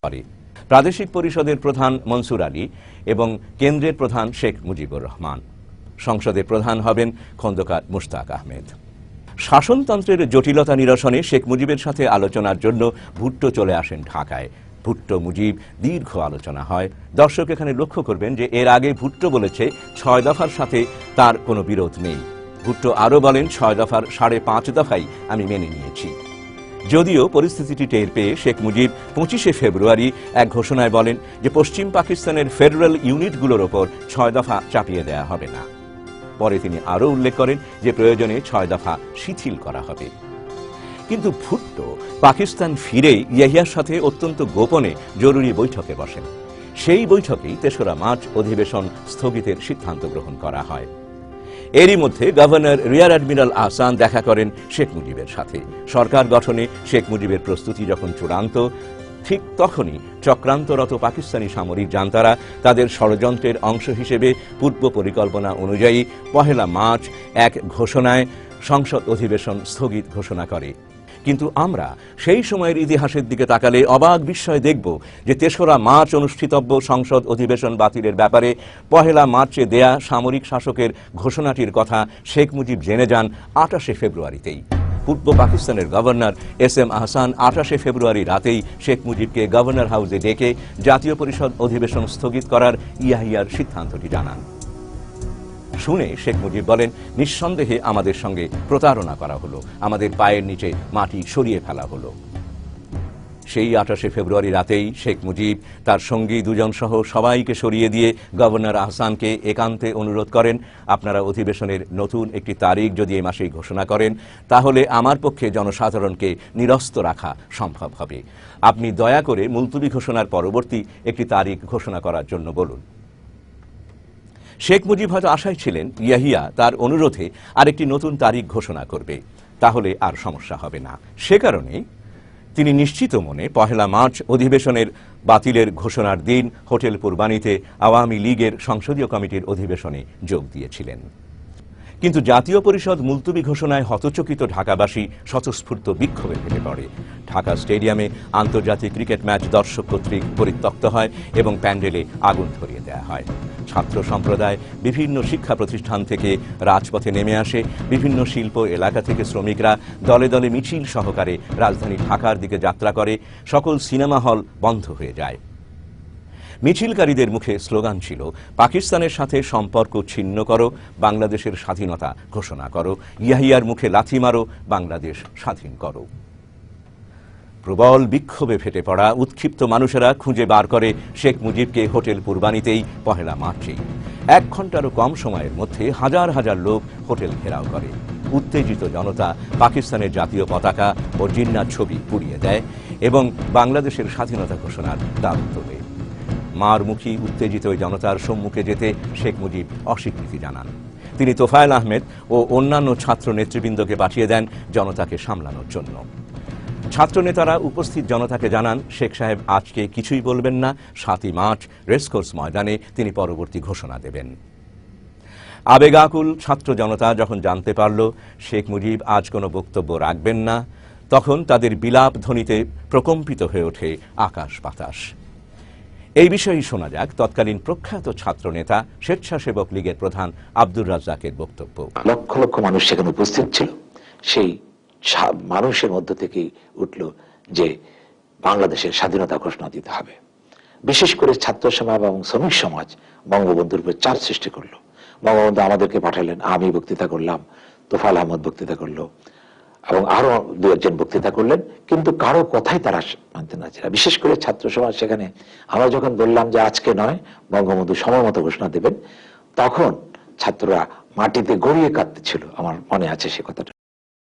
করে। প্রাদেশিক পরিষদের প্রধান মনসুর আলী এবং কেন্দ্রের প্রধান শেখ মুজিবুর রহমান। সংসদের প্রধান হবেন খন্দকার মুশতাক আহমেদ। শাসনতন্ত্রের জটিলতা নিরসনে শেখ মুজিবের সাথে আলোচনার জন্য ভুট্টো চলে আসেন ঢাকায়। ভুট্টো মুজিব দীর্ঘ আলোচনা হয়। দর্শক এখানে লক্ষ্য করবেন যে এর আগে ভুট্টো বলেছে ৬ দফার সাথে তার কোনো বিরোধ নেই। ভুট্টো আরও বলেন ৬ দফার ৫.৫ দফাই আমি মেনে নিয়েছি। যদিও পরিস্থিতিটি টের পেয়ে শেখ মুজিব ২৫শে ফেব্রুয়ারি এক ঘোষণায় বলেন যে পশ্চিম পাকিস্তানের ফেডারেল ইউনিটগুলোর ওপর ৬ দফা চাপিয়ে দেয়া হবে না। পরে তিনি আরও উল্লেখ করেন যে প্রয়োজনে ৬ দফা শিথিল করা হবে। কিন্তু ভুট্টো পাকিস্তান ফিরেই ইয়াহিয়ার সাথে অত্যন্ত গোপনে জরুরি বৈঠকে বসেন। সেই বৈঠকেই ৩রা মার্চ অধিবেশন স্থগিতের সিদ্ধান্ত গ্রহণ করা হয়। এরই মধ্যে গভর্নর রিয়ার অ্যাডমিরাল আহসান দেখা করেন শেখ মুজিবের সাথে। সরকার গঠনে শেখ মুজিবের প্রস্তুতি যখন চূড়ান্ত, ঠিক তখনই চক্রান্তরত পাকিস্তানি সামরিক জান্তারা তাদের ষড়যন্ত্রের অংশ হিসেবে পূর্ব পরিকল্পনা অনুযায়ী ১ মার্চ এক ঘোষণায় সংসদ অধিবেশন স্থগিত ঘোষণা করে। কিন্তু আমরা সেই সময়ের ইতিহাসের দিকে তাকালে অবাক বিস্ময়ে দেখব যে ৩রা মার্চ অনুষ্ঠিতব্য সংসদ অধিবেশন বাতিলের ব্যাপারে ১ মার্চে দেয়া সামরিক শাসকের ঘোষণাটির কথা শেখ মুজিব জেনে যান ২৮শে ফেব্রুয়ারিতেই। পূর্ব পাকিস্তানের গভর্নর এস.এম. আহসান ২৮শে ফেব্রুয়ারি রাতেই শেখ মুজিবকে গভর্নর হাউসে ডেকে জাতীয় পরিষদ অধিবেশন স্থগিত করার ইয়াহিয়ার সিদ্ধান্তটি জানান। শুনে শেখ মুজিব বলেন, নিঃসন্দেহে আমাদের সঙ্গে প্রতারণা করা হলো, আমাদের পায়ের নিচে মাটি সরিয়ে ফেলা হলো। সেই ২৮শে ফেব্রুয়ারি রাতেই শেখ মুজিব তার সঙ্গী দুজন সহ সবাইকে সরিয়ে দিয়ে গভর্নর আহসানকে একান্তে অনুরোধ করেন, আপনারা অধিবেশনের নতুন একটি তারিখ যদি এই মাসেই ঘোষণা করেন তাহলে আমার পক্ষে জনসাধারণকে নিরস্ত রাখা সম্ভব হবে। আপনি দয়া করে মুলতবি ঘোষণার পরবর্তী একটি তারিখ ঘোষণা করার জন্য বলুন। শেখ মুজিব হয়তো আশায় ছিলেন ইয়াহিয়া তার অনুরোধে আরেকটি নতুন তারিখ ঘোষণা করবে, তাহলে আর সমস্যা হবে না। সে কারণে তিনি নিশ্চিত মনে ১ মার্চ অধিবেশনের বাতিলের ঘোষণার দিন হোটেল পূর্বানীতে আওয়ামী লীগের সংসদীয় কমিটির অধিবেশনে যোগ দিয়েছিলেন। কিন্তু জাতীয় পরিষদ মুলতবি ঘোষণায় হতচকিত ঢাকাবাসী স্বতঃস্ফূর্ত বিক্ষোভে ফেটে পড়ে। ঢাকা স্টেডিয়ামে আন্তর্জাতিক ক্রিকেট ম্যাচ দর্শক কর্তৃক পরিত্যক্ত হয় এবং প্যান্ডেলে আগুন ধরিয়ে দেওয়া হয়। ছাত্র সম্প্রদায় বিভিন্ন শিক্ষা প্রতিষ্ঠান থেকে রাজপথে নেমে আসে। বিভিন্ন শিল্প এলাকা থেকে শ্রমিকরা দলে দলে মিছিল সহকারে রাজধানী ঢাকার দিকে যাত্রা করে। সকল সিনেমা হল বন্ধ হয়ে যায়। মিছিলকারীদের মুখে স্লোগান ছিল, পাকিস্তানের সাথে সম্পর্ক ছিন্ন করো, বাংলাদেশের স্বাধীনতা ঘোষণা করো, ইয়াহিয়ার মুখে লাথি মারো, বাংলাদেশ স্বাধীন করো। প্রবল বিক্ষোভে ফেটে পড়া উৎক্ষিপ্ত মানুষেরা খুঁজে বার করে শেখ মুজিবকে হোটেল পূর্বানীতেই ১ মার্চেই। ১ ঘন্টারও কম সময়ের মধ্যে হাজার হাজার লোক হোটেল ঘেরাও করে। উত্তেজিত জনতা পাকিস্তানের জাতীয় পতাকা ও জিন্নার ছবি পুড়িয়ে দেয় এবং বাংলাদেশের স্বাধীনতা ঘোষণার দাবি তোলে। মারমুখী উত্তেজিত ওই জনতার সম্মুখে যেতে শেখ মুজিব অস্বীকৃতি জানান। তিনি তোফায়েল আহমেদ ও অন্যান্য ছাত্র নেতৃবৃন্দকে পাঠিয়ে দেন জনতাকে সামলানোর জন্য। ছাত্রনেতারা উপস্থিত জনতাকে জানান, শেখ সাহেব আজকে কিছুই বলবেন না, ৭ই মার্চ রেসকোর্স ময়দানে তিনি পরবর্তী ঘোষণা দেবেন। আবেগাকুল ছাত্র জনতা যখন জানতে পারল শেখ মুজিব আজ কোনো বক্তব্য রাখবেন না, তখন তাদের বিলাপ ধ্বনিতে প্রকম্পিত হয়ে ওঠে আকাশ বাতাস। এই বিষয়ে শোনা যাক তৎকালীন প্রখ্যাত ছাত্রনেতা স্বেচ্ছাসেবক লীগের প্রধান আব্দুর রাজ্জাকের বক্তব্য। লক্ষ লক্ষ মানুষ সেখানে উপস্থিত ছিল। সেই মানুষের মধ্য থেকেই উঠল যে বাংলাদেশের স্বাধীনতা ঘোষণা দিতে হবে। বিশেষ করে ছাত্র সমাজ এবং শ্রমিক সমাজ বঙ্গবন্ধুর উপর চাপ সৃষ্টি করলো। বঙ্গবন্ধু আমাদেরকে পাঠালেন, আমি বক্তৃতা করলাম, তোফায়েল আহমদ বক্তৃতা করলো এবং আরো দু একজন বক্তৃতা করলেন, কিন্তু কারো কথাই তারা মানতে না ছিল। বিশেষ করে ছাত্র সমাজ সেখানে আমরা যখন বললাম যে আজকে নয়, বঙ্গবন্ধু সময় মতো ঘোষণা দেবেন, তখন ছাত্ররা মাটিতে গড়িয়ে কাঁদতেছিল। আমার মনে আছে সে কথাটা।